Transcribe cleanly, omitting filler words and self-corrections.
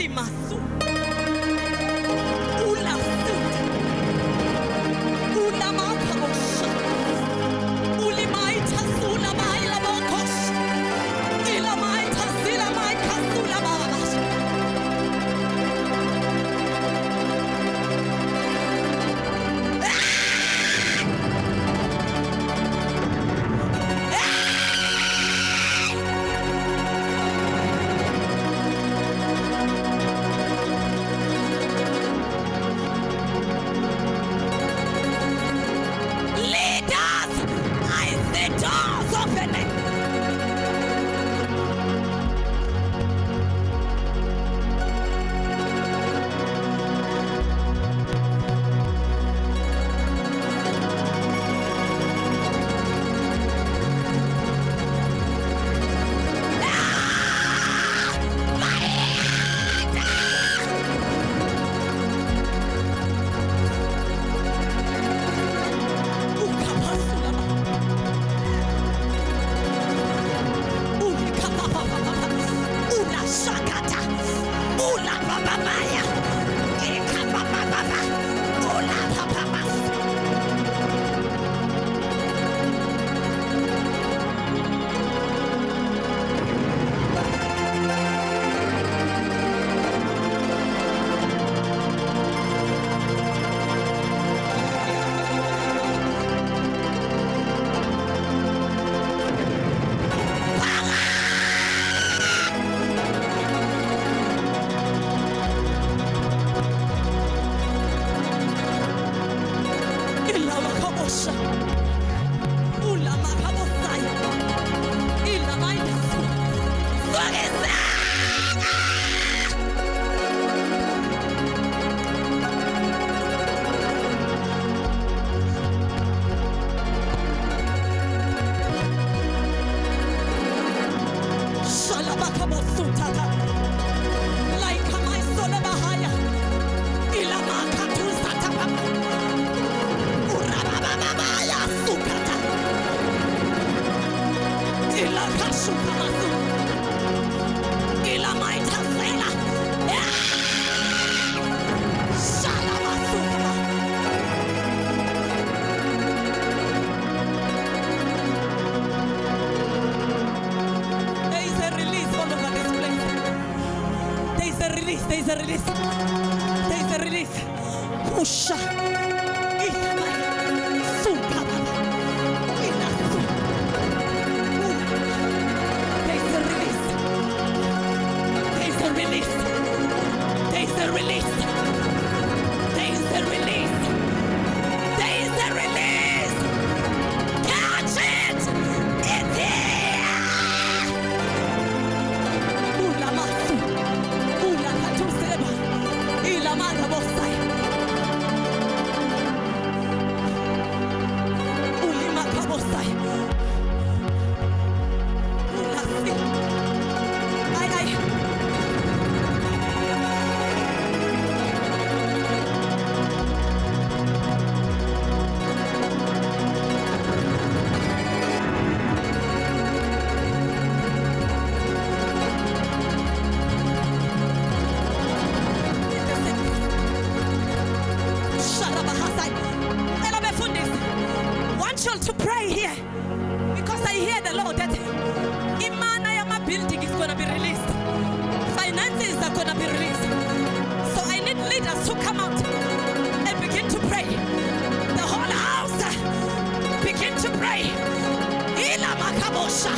Ulimasu. Ulasut. Ulamakabosha. Ulimaita sulamaila bokosh. Ilamaita silamaika sulababash. Leaders, I see doors opening. There is a release. There is a release. Pusha. There is a release. There is a release. There is a release. There is a release. There is a release. Catch it. It's here. To pray here because I hear the Lord that Imanayama building is going to be released, finances are going to be released. So I need leaders to come out and begin to pray. The whole house begin to pray. Ila makabosha.